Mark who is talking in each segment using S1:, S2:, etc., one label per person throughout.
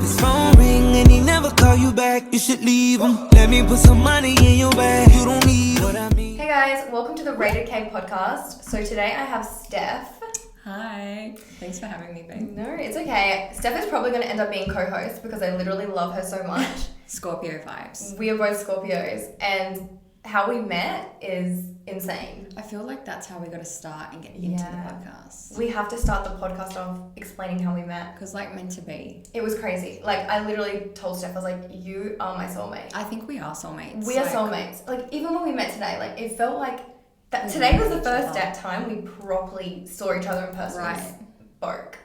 S1: His phone ring and he never call you back. You should leave him. Let me put some money in your bag. You don't need what I mean.
S2: Hey guys, welcome to the Rated K podcast. So today I have Steph.
S3: Hi. Thanks for having me, babe.
S2: No, it's okay. Steph is probably going to end up being co-host because I literally love her so much.
S3: Scorpio vibes.
S2: We are both Scorpios, and how we met is insane.
S3: I feel like that's how we got to start and get into the podcast.
S2: We have to start the podcast off explaining how we met.
S3: Because meant to be.
S2: It was crazy. Like, I literally told Steph, I was like, you are my soulmate.
S3: I think we are soulmates.
S2: We are soulmates. Like, even when we met today, like, it felt like that today was the first time we properly saw each other in person.
S3: Right.
S2: Spoke.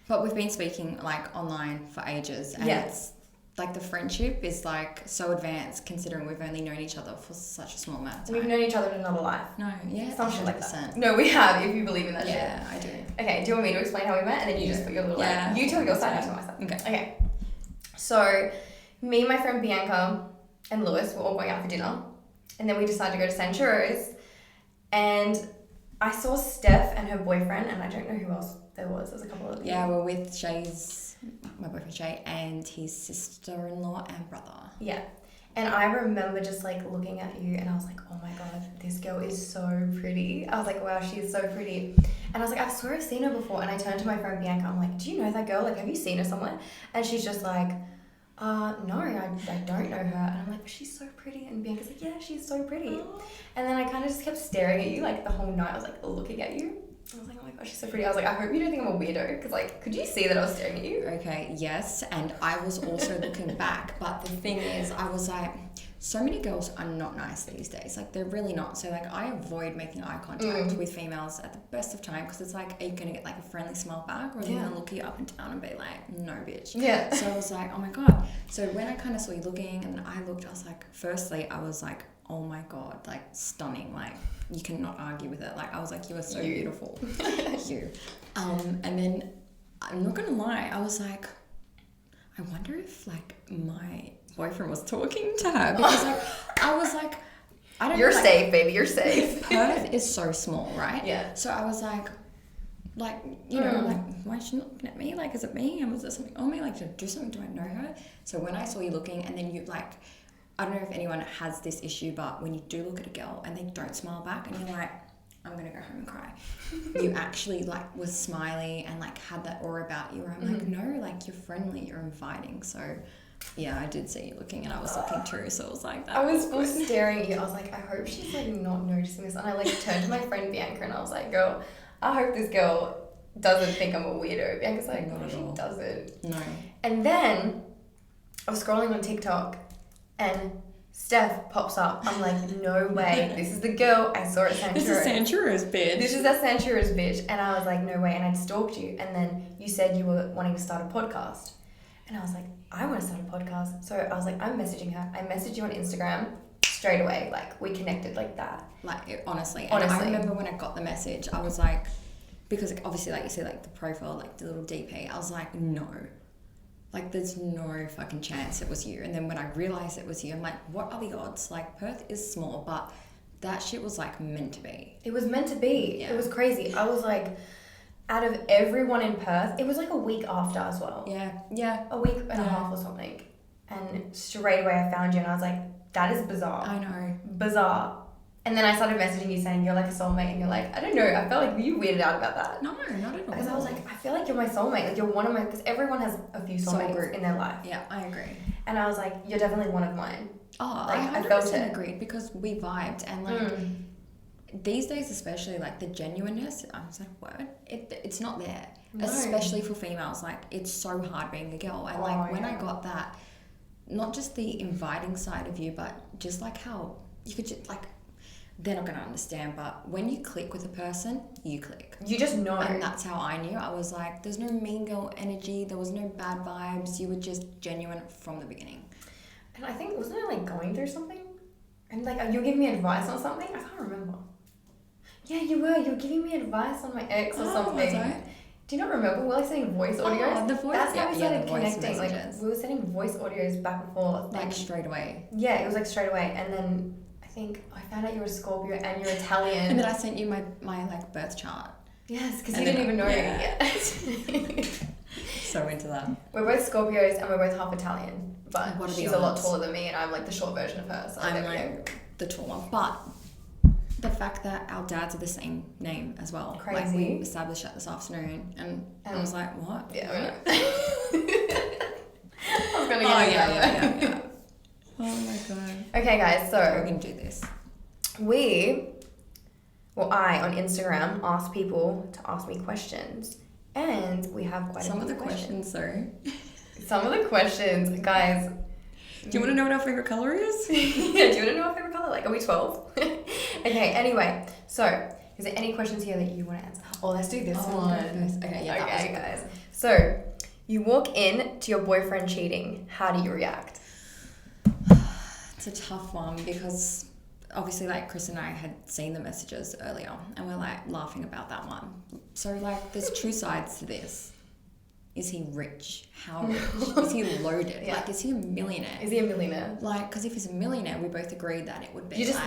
S3: But we've been speaking, like, online for ages. And it's like the friendship is like so advanced considering we've only known each other for such a small amount of time.
S2: We've known each other in another life.
S3: No, yeah,
S2: some shit like
S3: 100%.
S2: that. No, we have, if you believe in that shit.
S3: Yeah, I do.
S2: Okay, do you want me to explain how we met? And then you just put your little, you tell your side, I tell my side. Okay. So, me, my friend Bianca, and Lewis were all going out for dinner. And then we decided to go to San Churros. And I saw Steph and her boyfriend, and I don't know who else there was. There's a couple of people.
S3: Yeah, we're with my boyfriend Shay, and his sister-in-law and brother.
S2: Yeah. And I remember just like looking at you and I was like, oh my God, this girl is so pretty. I was like, wow, she's so pretty. And I was like, I swear I've seen her before. And I turned to my friend Bianca, I'm like, do you know that girl? Like, have you seen her somewhere? And she's just like, no, I don't know her. And I'm like, she's so pretty. And Bianca's like, yeah, she's so pretty. Aww. And then I kind of just kept staring at you like the whole night. I was like looking at you. I was like, oh my gosh, she's so pretty. I was like, I hope you don't think I'm a weirdo. Because like, could you see that I was staring at you?
S3: Okay, yes. And I was also looking back. But the thing is, I was like, so many girls are not nice these days. Like, they're really not. So like, I avoid making eye contact with females at the best of time. Because it's like, are you going to get like a friendly smile back? Or are they going to look you up and down and be like, no, bitch.
S2: Yeah.
S3: So I was like, oh my God. So when I kind of saw you looking and I looked, I was like, firstly, I was like, oh my God, like stunning. Like, you cannot argue with it. Like, I was like, you are so beautiful. You. And then, I'm not going to lie, I was like, I wonder if like my boyfriend was talking to her. Because like, I was like, I don't know.
S2: You're safe, baby. You're safe.
S3: Perth is so small, right?
S2: Yeah.
S3: So I was like, you know, like, why is she not looking at me? Like, is it me? And was there something on me? Like, to do something? Do I know her? So when I saw you looking, and then you like, I don't know if anyone has this issue, but when you do look at a girl and they don't smile back and you're like, I'm going to go home and cry. You actually like was smiley and like had that aura about you where I'm like, no, like you're friendly, you're inviting. So yeah, I did see you looking and I was looking too. So it was like that.
S2: I was full staring at you. I was like, I hope she's like not noticing this. And I like turned to my friend Bianca and I was like, girl, I hope this girl doesn't think I'm a weirdo. Bianca's like, no, she doesn't.
S3: No.
S2: And then I was scrolling on TikTok and Steph pops up. I'm like, no way. This is the girl I saw at San Churros.
S3: This is San Churros, bitch.
S2: This is that San Churros, bitch. And I was like, no way. And I'd stalked you. And then you said you were wanting to start a podcast. And I was like, I want to start a podcast. So I was like, I'm messaging her. I messaged you on Instagram straight away. Like, we connected like that.
S3: Like, honestly. And I remember when I got the message, I was like, because like, obviously, like you see, like the profile, like the little DP, I was like, no. Like, there's no fucking chance it was you. And then when I realized it was you, I'm like, what are the odds? Like, Perth is small, but that shit was, like, meant to be.
S2: It was meant to be.
S3: Yeah.
S2: It was crazy. I was like, out of everyone in Perth, it was like a week after as well.
S3: Yeah.
S2: A week and a half or something. And straight away I found you and I was like, that is bizarre.
S3: I know.
S2: Bizarre. And then I started messaging you saying you're like a soulmate and you're like, I don't know, I felt like you weirded out about that.
S3: No, not at all.
S2: Because I was like, I feel like you're my soulmate. Like, you're one of my, because everyone has a few soulmates in their life.
S3: Yeah, I agree.
S2: And I was like, you're definitely one of mine.
S3: Oh,
S2: like,
S3: I 100%
S2: felt it.
S3: agreed because we vibed and like these days especially like the genuineness, is that a word? It's not there. No. Especially for females. Like, it's so hard being a girl. And like when I got that, not just the inviting side of you, but just like how you could just like, they're not going to understand, but when you click with a person, you click.
S2: You just know.
S3: And that's how I knew. I was like, there's no mean girl energy. There was no bad vibes. You were just genuine from the beginning.
S2: And I think, wasn't I like going through something? And like, you were giving me advice on something? I can't remember. Yeah, you were. You were giving me advice on my ex or something.
S3: Was I?
S2: Do you not remember? We were like sending voice audios.
S3: Oh, the voice.
S2: That's how we started
S3: the voice
S2: connecting.
S3: messages.
S2: Like, we were sending voice audios back and forth.
S3: Like straight away.
S2: Yeah, it was like straight away. And then I think I found out you were a Scorpio and you're Italian.
S3: And then I sent you my like birth chart.
S2: Yes, because
S3: And
S2: you
S3: then-
S2: didn't even know
S3: yeah.
S2: it yet.
S3: So into that.
S2: We're both Scorpios and we're both half Italian, but
S3: What are the
S2: she's a lot
S3: odds?
S2: taller than me and I'm like the short version of her. So
S3: I'm
S2: there we go.
S3: like the tall one. But the fact that our dads are the same name as well. Like we
S2: Crazy.
S3: established that this afternoon and I was like, what?
S2: Yeah,
S3: What?
S2: I was gonna
S3: Oh,
S2: get
S3: yeah. Oh my god.
S2: Okay, guys,
S3: We're
S2: so
S3: gonna do this.
S2: I on Instagram asked people to ask me questions, and we have quite
S3: Some
S2: a
S3: of
S2: few
S3: the questions though.
S2: Some of the questions, guys.
S3: Do you want to know what our favorite color is?
S2: Yeah, do you want to know our favorite color? Like, are we 12? Okay, anyway, so is there any questions here that you want to answer? Oh, let's do this one.
S3: Okay, yeah. that was
S2: Okay,
S3: good.
S2: guys. So, you walk in to your boyfriend cheating. How do you react?
S3: It's a tough one because obviously like Chris and I had seen the messages earlier and we're like laughing about that one. So like there's two sides to this. Is he rich? How rich? Is he loaded?
S2: Yeah.
S3: Like is he a millionaire?
S2: Is he a millionaire?
S3: Like because if he's a millionaire we both agreed that it would be
S2: You just,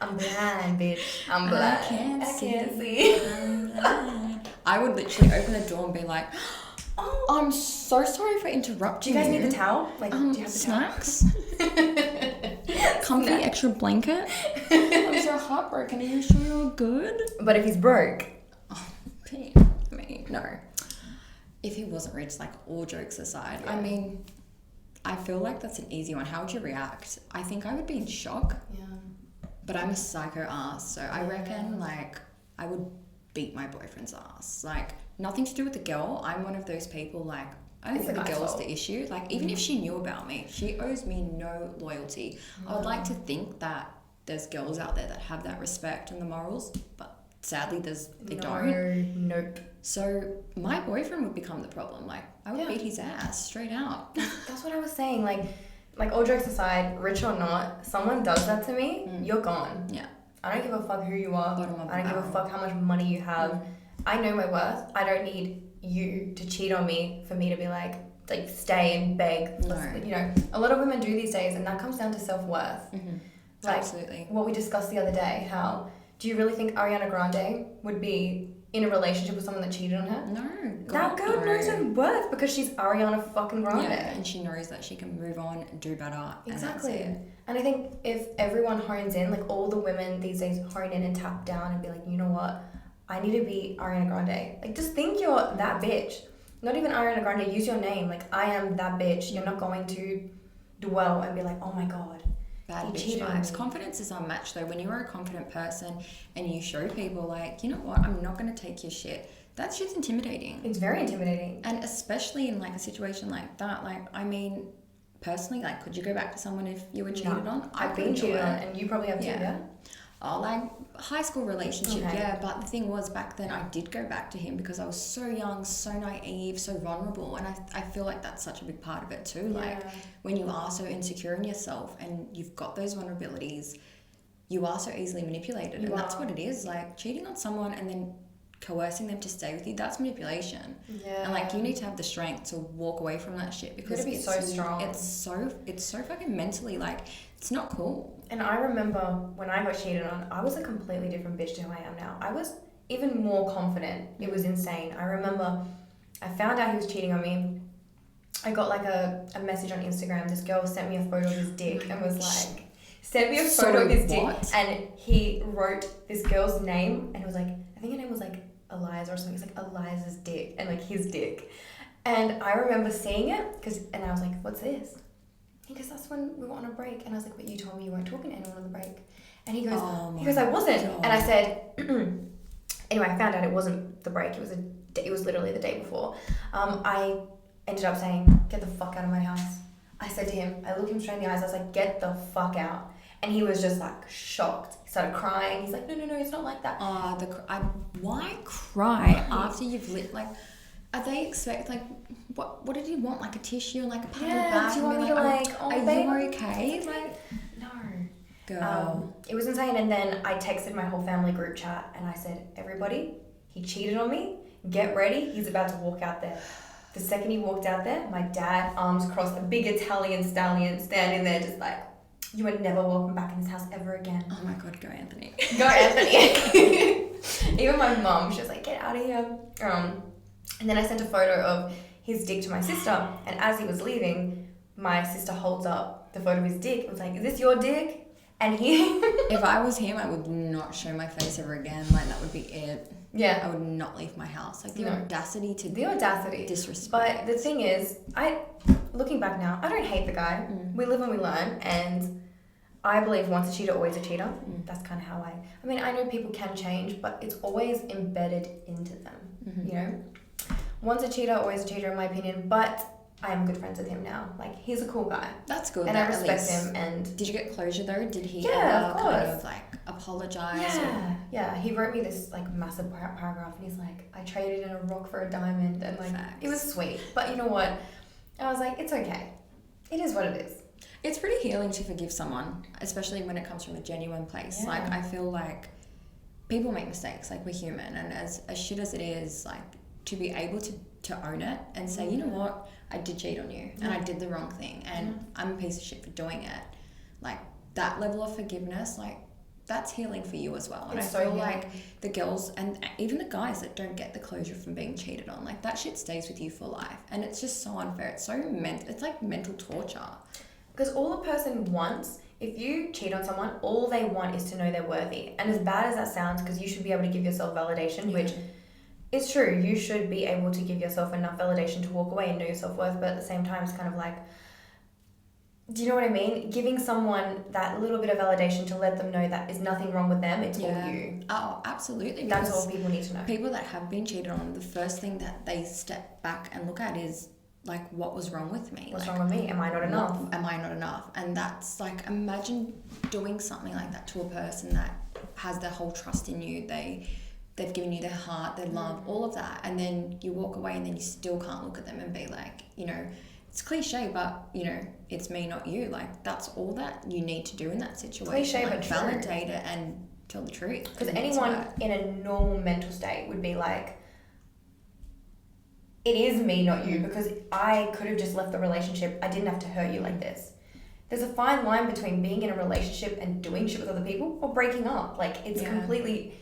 S2: I'm blind, bitch. I'm blind.
S3: I can't
S2: see.
S3: I'm blind. I would literally open the door and be like, oh, I'm so sorry for interrupting
S2: Do you guys
S3: you.
S2: need the towel? Like, do you have the
S3: Snacks? Comfy extra blanket? I'm so heartbroken. Are you sure you're good?
S2: But if he's broke,
S3: Pete, me, no. If he wasn't rich, like all jokes aside,
S2: Yeah.
S3: I mean, I feel like that's an easy one. How would you react? I think I would be in shock,
S2: yeah.
S3: but I'm a psycho ass, so I reckon like I would beat my boyfriend's ass. Like nothing to do with the girl. I'm one of those people like I don't
S2: It's
S3: think
S2: the
S3: the
S2: guy's
S3: girl's
S2: fault.
S3: the issue. Like even if she knew about me, she owes me no loyalty. I would like to think that there's girls out there that have that respect and the morals, but sadly they don't.
S2: Nope.
S3: So my boyfriend would become the problem. Like I would
S2: Yeah.
S3: beat his ass straight out.
S2: That's what I was saying. Like all jokes aside, rich or not, someone does that to me, you're gone.
S3: Yeah.
S2: I don't give a fuck who you are.
S3: Bottom of the
S2: I don't give a
S3: barrel.
S2: fuck how much money you have. I know my worth. I don't need you to cheat on me for me to be like stay and beg.
S3: No.
S2: You know, a lot of women do these days, and that comes down to self-worth. Like
S3: Absolutely.
S2: what we discussed the other day. How do you really think Ariana Grande would be in a relationship with someone that cheated on her?
S3: No.
S2: That girl
S3: no.
S2: knows her worth because she's Ariana fucking Grande.
S3: Yeah, and she knows that she can move on and do better.
S2: Exactly.
S3: And that's it.
S2: And I think if everyone hones in, like all the women these days hone in and tap down and be like, you know what, I need to be Ariana Grande. Like just think you're that bitch. Not even Ariana Grande, use your name. Like I am that bitch. You're not going to dwell and be like, oh my god.
S3: Bad
S2: He
S3: bitch
S2: cheated on
S3: vibes.
S2: me.
S3: Confidence is unmatched though. When you are a confident person and you show people like, you know what, I'm not going to take your shit. That's just intimidating.
S2: It's very intimidating.
S3: And especially in like a situation like that, like I mean, personally, like could you go back to someone if you were cheated on?
S2: I've been
S3: couldn't do
S2: cheated
S3: it.
S2: on and you probably have too,
S3: Yeah.
S2: yeah?
S3: Oh, like high school relationship,
S2: Okay.
S3: yeah. But the thing was, back then I did go back to him because I was so young, so naive, so vulnerable, and I feel like that's such a big part of it too. Like
S2: Yeah.
S3: when you are so insecure in yourself and you've got those vulnerabilities, you are so easily manipulated, and that's
S2: are.
S3: what it is. Like cheating on someone and then coercing them to stay with you, that's manipulation.
S2: Yeah.
S3: And like you need to have the strength to walk away from that shit because
S2: be
S3: it's
S2: so strong.
S3: It's so fucking mentally like it's not cool.
S2: And I remember when I got cheated on, I was a completely different bitch to who I am now. I was even more confident. It was insane. I remember I found out he was cheating on me. I got like a message on Instagram. This girl sent me a photo of his dick and was like, sent me a photo of his dick.
S3: what?
S2: And he wrote this girl's name and it was like, I think her name was like Eliza or something. It's like Eliza's dick and like his dick. And I remember seeing it and I was like, what's this? He goes, that's when we were on a break. And I was like, but you told me you weren't talking to anyone on the break. And he goes,
S3: Oh
S2: I
S3: my
S2: wasn't.
S3: God.
S2: And I said, anyway, I found out it wasn't the break. It was literally the day before. I ended up saying, get the fuck out of my house. I said to him, I looked him straight in the eyes. I was like, get the fuck out. And he was just like shocked. He started crying. He's like, no, it's not like that.
S3: Why cry after you've lit? Like, are they expect like what did he want? Like a tissue and like a pat on the
S2: Yeah,
S3: back?
S2: do you
S3: and
S2: want
S3: be
S2: me to
S3: like,
S2: like,
S3: are
S2: babe,
S3: you okay?
S2: Like, no.
S3: Girl.
S2: It was insane. And then I texted my whole family group chat and I said, everybody, he cheated on me. Get ready. He's about to walk out there. The second he walked out there, my dad, arms crossed, a big Italian stallion standing there just like, you are never welcome back in this house ever again.
S3: Oh my god, go Anthony.
S2: Go, Anthony. Even my mum, she was like, get out of here. And then I sent a photo of his dick to my sister, and as he was leaving, my sister holds up the photo of his dick. I was like, is this your dick? And he...
S3: If I was him, I would not show my face ever again. Like, that would be it.
S2: Yeah.
S3: I would not leave my house. Like, the audacity to...
S2: The audacity.
S3: Disrespect.
S2: But the thing is, looking back now, I don't hate the guy. We live and we learn, and I believe once a cheater, always a cheater. That's kind of how I mean, I know people can change, but it's always embedded into them, you know? Once a cheater, always a cheater in my opinion, but I am good friends with him now. Like, he's a cool guy.
S3: That's good.
S2: And I respect him. And
S3: did you get closure though? Did he
S2: of
S3: ever
S2: course.
S3: kind of like apologize?
S2: Yeah. He wrote me this like massive paragraph, and he's like, I traded in a rock for a diamond, and like,
S3: Facts.
S2: it was sweet. But you know what? I was like, it's okay. It is what it is.
S3: It's pretty healing to forgive someone, especially when it comes from a genuine place.
S2: Yeah.
S3: Like, I feel like people make mistakes. Like, we're human, and as shit as it is, like, to be able to own it and say, you know what, I did cheat on you and I did the wrong thing and I'm a piece of shit for doing it. Like, that level of forgiveness, like, that's healing for you as well. And
S2: It's
S3: I feel
S2: so
S3: like the girls and even the guys that don't get the closure from being cheated on, like, that shit stays with you for life. And it's just so unfair. It's so it's like mental torture.
S2: Because all a person wants, if you cheat on someone, all they want is to know they're worthy. And as bad as that sounds, because you should be able to give yourself validation, which it's true, you should be able to give yourself enough validation to walk away and know your self-worth, but at the same time, it's kind of like, do you know what I mean? Giving someone that little bit of validation to let them know that there's nothing wrong with them, it's all you.
S3: Oh, absolutely.
S2: That's all people need to know.
S3: People that have been cheated on, the first thing that they step back and look at is, like, what was wrong with me?
S2: What's
S3: like,
S2: wrong with me? Am I not enough?
S3: Am I not enough? And that's like, imagine doing something like that to a person that has their whole trust in you. They've given you their heart, their love, all of that, and then you walk away and then you still can't look at them and be like, you know, it's cliche, but, you know, it's me, not you. Like, that's all that you need to do in that situation.
S2: Cliche,
S3: like,
S2: but true.
S3: validate it and tell the truth.
S2: Because anyone in a normal mental state would be like, it is me, not you, because I could have just left the relationship. I didn't have to hurt you like this. There's a fine line between being in a relationship and doing shit with other people or breaking up. Like, it's completely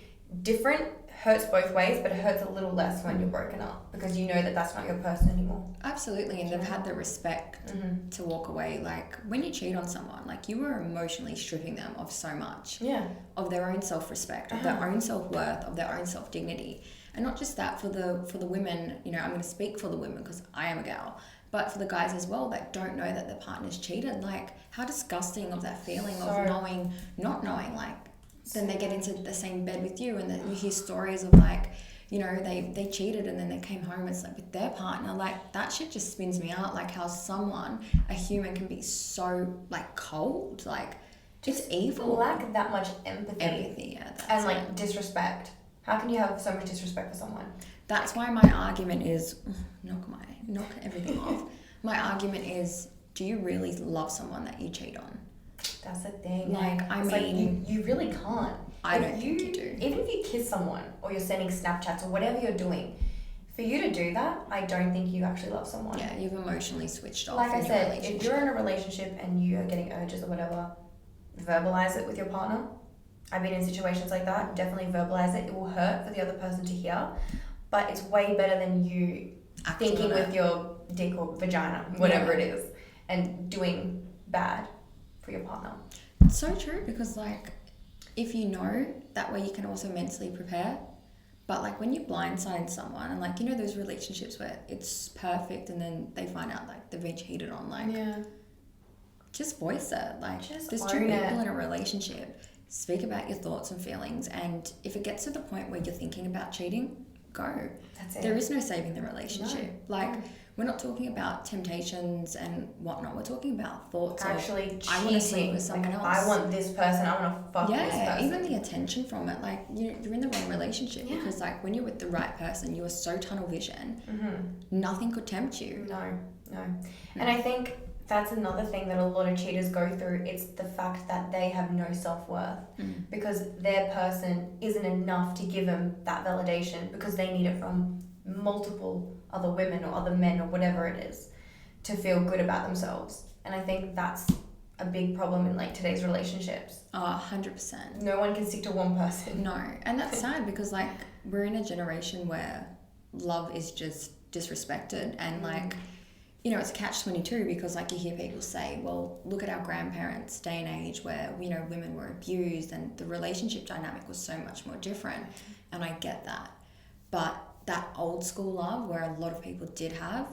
S2: different. Hurts both ways, but it hurts a little less when you're broken up because you know that that's not your person anymore.
S3: Absolutely, and they've had the respect to walk away. Like, when you cheat on someone, like, you are emotionally stripping them of so much.
S2: Yeah.
S3: Of their own self-respect, of their own self-worth, of their own self-dignity. And not just that, for the women, you know, I'm going to speak for the women because I am a gal, but for the guys as well that don't know that their partner's cheated. Like, how disgusting of that feeling of knowing, not knowing, like, then they get into the same bed with you and then you hear stories of, like, you know, they cheated and then they came home, it's like with their partner. Like, that shit just spins me out, like, how a human can be so, like, cold. Like, just it's evil.
S2: Lack that much empathy. And, like, disrespect. How can you have so much disrespect for someone?
S3: That's why my argument is, knock everything off. My argument is, do you really love someone that you cheat on?
S2: That's the thing.
S3: Like, I mean,
S2: like you really can't.
S3: I don't think you do.
S2: Even if you kiss someone or you're sending Snapchats or whatever you're doing, for you to do that, I don't think you actually love someone.
S3: Yeah, you've emotionally switched off.
S2: Like I said, if you're in a relationship and you are getting urges or whatever, verbalize it with your partner. I've been in situations like that. Definitely verbalize it. It will hurt for the other person to hear, but it's way better than you thinking with your dick or vagina, whatever it is, and doing bad for your partner.
S3: It's so true, because, like, if you know, that way you can also mentally prepare. But, like, when you blindside someone and, like, you know, those relationships where it's perfect and then they find out, like, they've been cheated on, like, just voice it. Like, there's two people in a relationship. Speak about your thoughts and feelings, and if it gets to the point where you're thinking about cheating, go.
S2: That's it.
S3: There is no saving the relationship. We're not talking about temptations and whatnot. We're talking about thoughts
S2: actually
S3: of,
S2: cheating.
S3: I want to sleep with someone else.
S2: I want this person. I want to fuck this person.
S3: Yeah, even the attention from it. Like, you're in the wrong relationship because, like, when you're with the right person, you are so tunnel vision. Nothing could tempt you.
S2: No. And I think that's another thing that a lot of cheaters go through. It's the fact that they have no self-worth because their person isn't enough to give them that validation because they need it from multiple other women or other men or whatever it is to feel good about themselves. And I think that's a big problem in like today's relationships.
S3: Oh, 100%.
S2: No one can stick to one person.
S3: No, and that's sad because like we're in a generation where love is just disrespected, and like, you know, it's a catch-22 because like you hear people say, well, look at our grandparents' day and age where, you know, women were abused and the relationship dynamic was so much more different, and I get that. But that old school love where a lot of people did have,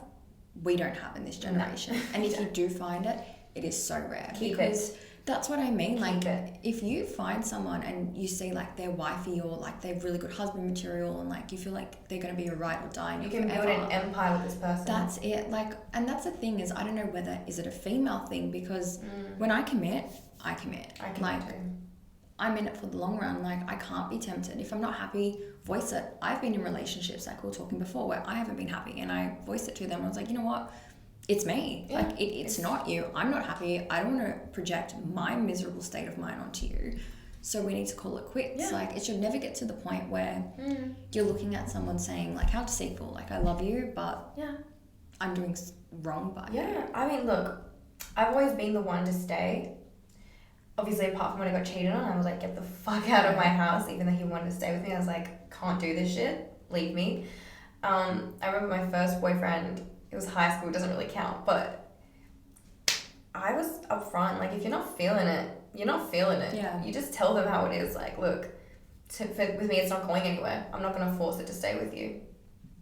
S3: we don't have in this generation. And if you do find it, it is so rare.
S2: Keep
S3: because
S2: it.
S3: that's what I mean. Like,
S2: Keep it.
S3: if you find someone and you see like they're wifey or like they're really good husband material and like you feel like they're going to be a ride or die,
S2: You can build an empire with this person.
S3: that's it. Like, and that's the thing is, I don't know whether is it a female thing, because when I commit, I commit.
S2: I can
S3: Like,
S2: too.
S3: I'm in it for the long run. Like, I can't be tempted. If I'm not happy, voice it. I've been in relationships, like we were talking before, where I haven't been happy and I voiced it to them. I was like, you know what? It's me.
S2: Yeah,
S3: like, it's not you. I'm not happy. I don't want to project my miserable state of mind onto you. So we need to call it quits.
S2: Yeah.
S3: Like, it should never get to the point where you're looking at someone saying, like, how deceitful. Like, I love you, but
S2: Yeah.
S3: I'm doing wrong by you.
S2: Yeah. I mean, look, I've always been the one to stay. Obviously, apart from when I got cheated on, I was like, get the fuck out of my house, even though he wanted to stay with me. I was like, can't do this shit. Leave me. I remember my first boyfriend, it was high school, it doesn't really count, but I was upfront. Like, if you're not feeling it, you're not feeling it.
S3: Yeah.
S2: You just tell them how it is. Like, look, with me, it's not going anywhere. I'm not going to force it to stay with you.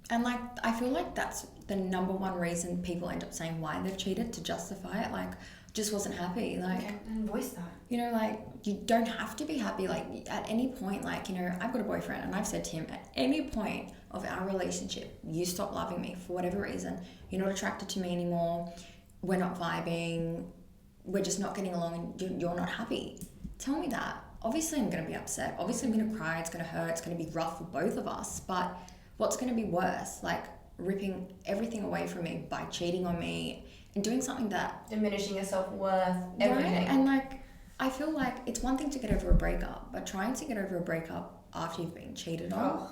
S3: And like, I feel like that's the number one reason people end up saying why they've cheated, to justify it. Like, just wasn't happy. Like,
S2: Okay, and voice that.
S3: you know, like, you don't have to be happy. Like, at any point, like, you know, I've got a boyfriend and I've said to him, at any point of our relationship, you stop loving me for whatever reason, you're not attracted to me anymore, we're not vibing, we're just not getting along, and you're not happy. Tell me that. Obviously, I'm going to be upset. Obviously, I'm going to cry. It's going to hurt. It's going to be rough for both of us. But what's going to be worse? Like, ripping everything away from me by cheating on me and doing something that...
S2: Diminishing your self-worth, everything.
S3: Right? And like, I feel like it's one thing to get over a breakup, but trying to get over a breakup after you've been cheated on,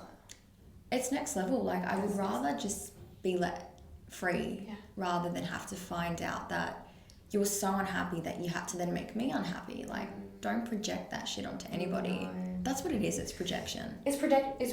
S3: it's next level. Like, I would rather just be let free rather than have to find out that you were so unhappy that you had to then make me unhappy. Like, don't project that shit onto anybody.
S2: No.
S3: That's what it is. It's projection.
S2: It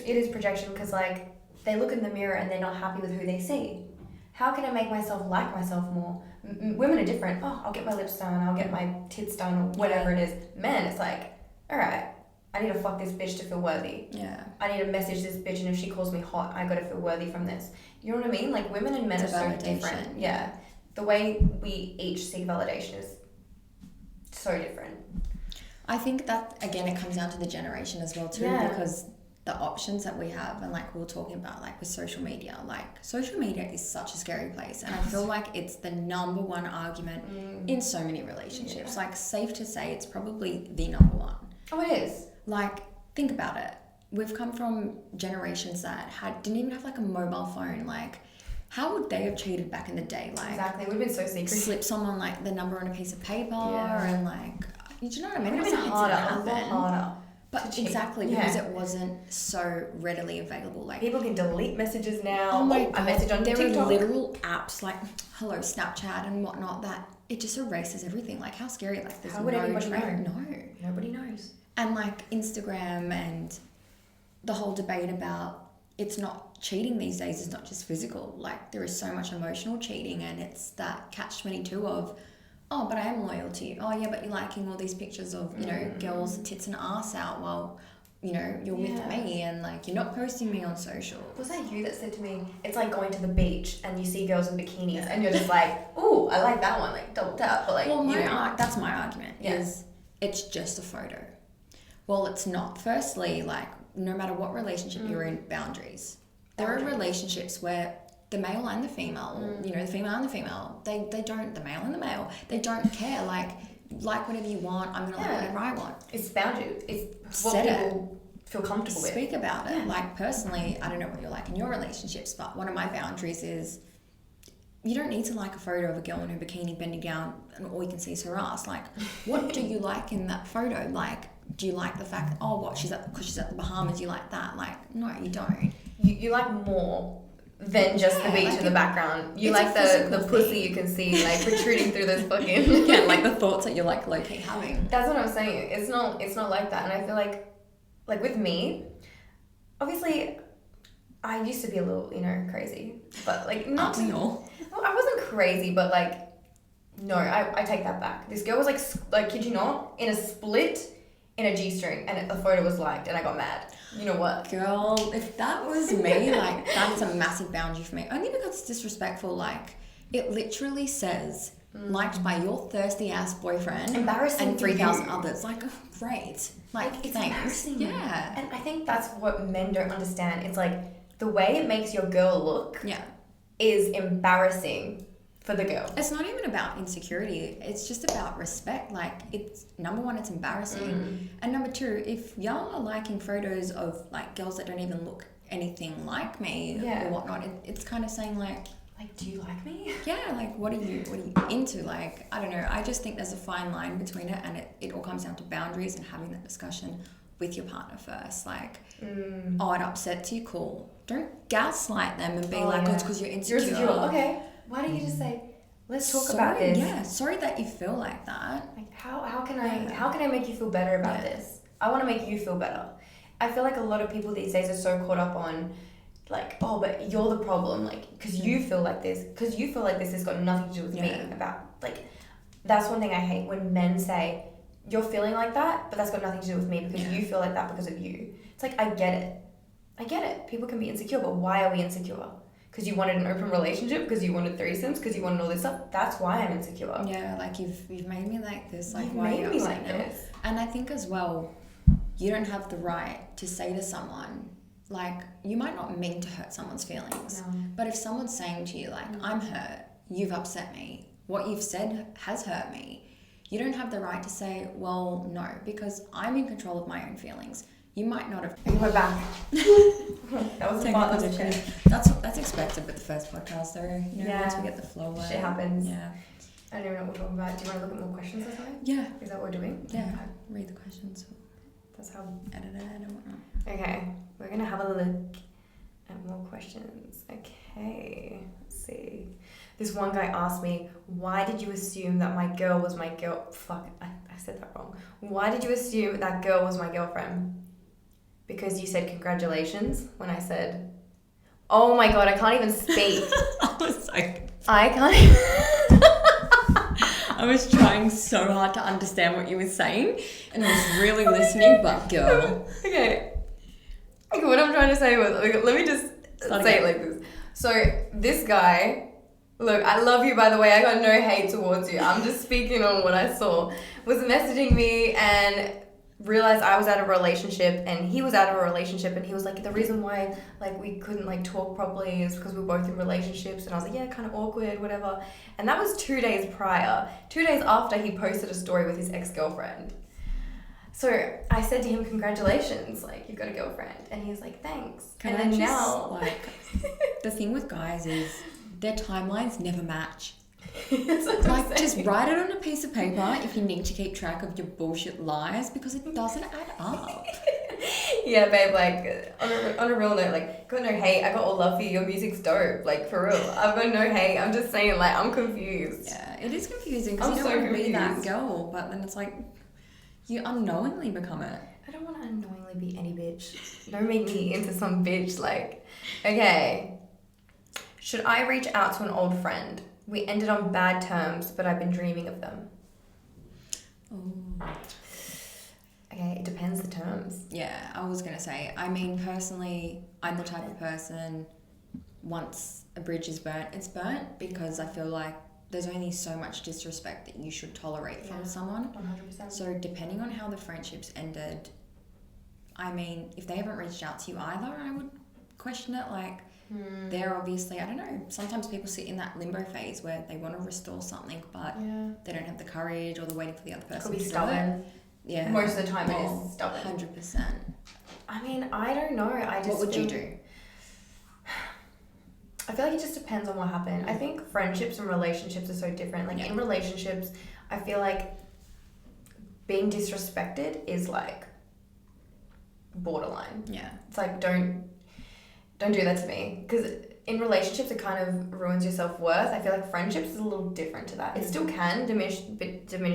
S2: is projection, because like they look in the mirror and they're not happy with who they see. How can I make myself like myself more? Women are different. Oh, I'll get my lips done, I'll get my tits done, or whatever it is. Men, it's like, all right, I need to fuck this bitch to feel worthy.
S3: Yeah.
S2: I need to message this bitch, and if she calls me hot, I gotta feel worthy from this. You know what I mean? Like, women and men
S3: It's
S2: are
S3: a
S2: so
S3: validation.
S2: different. Yeah. The way we each seek validation is so different.
S3: I think that, again, it comes down to the generation as well too, because the options that we have, and like we were talking about, like with social media, like social media is such a scary place, and I feel like it's the number one argument in so many relationships. Like, safe to say it's probably the number one.
S2: Oh, it is.
S3: Like, think about it. We've come from generations that didn't even have like a mobile phone. Like, how would they have cheated back in the day? Like,
S2: Exactly. We've been so secret.
S3: slip someone like the number on a piece of paper and like, do you know what I mean?
S2: It would have been harder, a lot harder.
S3: But exactly, because it wasn't so readily available. Like,
S2: People can delete messages now.
S3: oh my
S2: A
S3: god,
S2: message on
S3: there
S2: TikTok.
S3: are literal apps like Hello Snapchat and whatnot that it just erases everything. Like, how scary! Like, there's
S2: How would anybody
S3: track.
S2: know?
S3: No.
S2: Nobody knows.
S3: And like Instagram and the whole debate about it's not cheating these days. It's not just physical. Like, there is so much emotional cheating, and it's that catch-22 of, oh, but I am loyal to you. Oh yeah, but you're liking all these pictures of, you know, girls tits and ass out while, you know, you're with me, and like, you're not posting me on social.
S2: Was that you that said to me, it's like going to the beach and you see girls in bikinis and you're just like, ooh, I like that one, like double tap, but like,
S3: Well,
S2: you know.
S3: that's my argument, is it's just a photo. Well, it's not. Firstly, like, no matter what relationship you're in, boundaries. There are relationships where the male and the female, you know, the female and the female, they don't, the male and the male, they don't care. Like whatever you want, I'm going to like whatever I want.
S2: It's boundary. It's what
S3: Set it.
S2: people feel comfortable with.
S3: Speak about it. Like, personally, I don't know what you're like in your relationships, but one of my boundaries is you don't need to like a photo of a girl in her bikini bending down and all you can see is her ass. Like, what do you like in that photo? Like, do you like the fact that, because she's at the Bahamas, you like that? Like, no, you don't.
S2: You like more than just the beach
S3: like
S2: in the background. You
S3: it's
S2: like
S3: a physical
S2: the pussy
S3: thing.
S2: you can see like protruding through those fucking
S3: Yeah, like the thoughts that you're like low-key having.
S2: That's what I'm saying. It's not like that. And I feel like with me, obviously I used to be a little, you know, crazy. But like not
S3: Aren't we all?
S2: Well, I wasn't crazy, but like no, I take that back. This girl was like kid you not, in a split in a G-string and the photo was liked and I got mad. You know what?
S3: Girl, if that was me, like, that's a massive boundary for me. Only because it's disrespectful. Like, it literally says, liked by your thirsty ass boyfriend.
S2: Embarrassing
S3: and
S2: for
S3: 3,000
S2: you.
S3: others. Like, oh, great. Like,
S2: It's
S3: thanks.
S2: embarrassing.
S3: Yeah.
S2: And I think that's what men don't understand. It's like the way it makes your girl look
S3: Yeah.
S2: is embarrassing for the girl.
S3: It's not even about insecurity. It's just about respect. Like, it's number one, it's embarrassing. And number two, if y'all are liking photos of like girls that don't even look anything like me
S2: Yeah.
S3: or whatnot, it's kind of saying like,
S2: Do you like me?
S3: yeah, like what are you into? Like, I don't know. I just think there's a fine line between it, and it all comes down to boundaries and having that discussion with your partner first. Like, oh, it upsets you, cool. Don't gaslight them and be like, oh, it's because you're insecure.
S2: Okay. Why don't you just say, let's talk about this?
S3: Yeah, sorry that you feel like that.
S2: Like how can I make you feel better about this? I want to make you feel better. I feel like a lot of people these days are so caught up on like, oh, but you're the problem, like, because you feel like this has got nothing to do with me. About like, that's one thing I hate when men say you're feeling like that, but that's got nothing to do with me because you feel like that because of you. It's like, I get it. People can be insecure, but why are we insecure? Because you wanted an open relationship, because you wanted threesomes, because you wanted all this stuff. That's why I'm insecure.
S3: Yeah, like you've made me like this. Like,
S2: You've
S3: why
S2: made
S3: are you
S2: me
S3: upset
S2: like
S3: now?
S2: this.
S3: And I think as well, you don't have the right to say to someone, like, you might not mean to hurt someone's feelings.
S2: No.
S3: But if someone's saying to you, like, I'm hurt, you've upset me, what you've said has hurt me, you don't have the right to say, well, no, because I'm in control of my own feelings. You might not have.
S2: And we're back. That was
S3: Technical
S2: fun.
S3: difficulty. That's expected with the first podcast, though. You know, once we get the flow.
S2: Shit happens.
S3: Yeah.
S2: I don't even know what we're talking about. Do you want to look at more questions or something?
S3: Yeah.
S2: Is that what we're doing?
S3: Yeah.
S2: Okay.
S3: Read the questions.
S2: That's how.
S3: Edit it and whatnot.
S2: Okay. We're going to have a look at more questions. Okay. Let's see. This one guy asked me, why did you assume that my girl was my girl? Fuck, I said that wrong. Why did you assume that girl was my girlfriend? Because you said congratulations when I said, oh my God, I can't even speak.
S3: I was like,
S2: I can't even.
S3: I was trying so hard to understand what you were saying, and I was really listening, but girl.
S2: Okay, what I'm trying to say was, let me just say it like this. So this guy, look, I love you, by the way. I got no hate towards you. I'm just speaking on what I saw. Was messaging me and realized I was out of a relationship and he was out of a relationship, and he was like, the reason why like we couldn't like talk properly is because we were both in relationships. And I was like, yeah, kind of awkward, whatever. And that was 2 days prior. 2 days after he posted a story with his ex-girlfriend. So I said to him, congratulations, like you've got a girlfriend. And he was like, thanks.
S3: Can
S2: and
S3: I
S2: then
S3: just,
S2: now
S3: like, the thing with guys is their timelines never match.
S2: That's what I'm
S3: Like, just
S2: saying.
S3: write it on a piece of paper if you need to keep track of your bullshit lies, because it doesn't add up.
S2: Yeah, babe, like on a real note, like got no hate. I got all love for you. Your music's dope, like for real. I've got no hate. I'm just saying, like I'm confused.
S3: Yeah, it is confusing because
S2: I'm
S3: you don't
S2: so
S3: want to be that
S2: confused.
S3: girl, but then it's like you unknowingly become it.
S2: I don't want to unknowingly be any bitch. Don't make me into some bitch. Like, okay, should I reach out to an old friend? We ended on bad terms, but I've been dreaming of them.
S3: Oh.
S2: Okay, it depends the terms.
S3: Yeah, I was gonna say. I mean, personally, I'm the type of person. Once a bridge is burnt, it's burnt, because I feel like there's only so much disrespect that you should tolerate from someone.
S2: 100%.
S3: So depending on how the friendships ended, I mean, if they haven't reached out to you either, I would question it. Like, they're obviously, I don't know, sometimes people sit in that limbo phase where they want to restore something, but they don't have the courage, or they're waiting for the other person
S2: Could be
S3: to
S2: stubborn.
S3: do it. Yeah.
S2: Most of the time it is stubborn.
S3: 100%.
S2: I mean, I don't know.
S3: What would you do?
S2: I feel like it just depends on what happened. I think friendships and relationships are so different. Like in relationships, I feel like being disrespected is like borderline.
S3: Yeah.
S2: It's like don't do that to me, because in relationships, it kind of ruins your self-worth. I feel like friendships is a little different to that. It still can diminish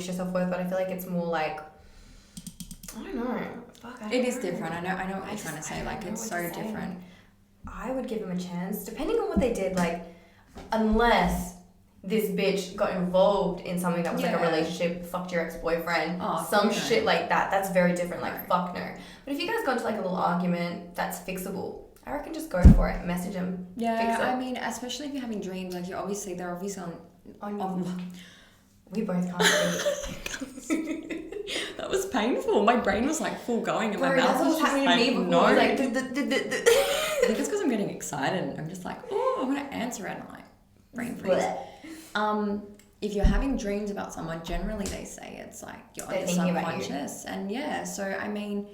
S2: your self-worth, but I feel like it's more like, I don't know. Fuck, I don't
S3: It
S2: know.
S3: is different. I know what you're trying to say. Like, it's so different.
S2: I would give them a chance, depending on what they did. Like, unless this bitch got involved in something that was like a relationship, fucked your ex-boyfriend, shit like that. That's very different. Like, fuck no. But if you guys got into like a little argument, that's fixable. I reckon just go for it. Message them.
S3: Yeah,
S2: fix it.
S3: I mean, especially if you're having dreams, like they're obviously on.
S2: We both can't speak.
S3: That was painful. My brain was like full going, and my mouth
S2: That's
S3: was
S2: what's
S3: just
S2: happening
S3: like,
S2: to me before.
S3: no.
S2: Like,
S3: I think it's because I'm getting excited. I'm just like, oh, I want to answer it. And I'm like, brain freeze. If you're having dreams about someone, generally they say it's like you're on your subconscious. And yeah, so I mean,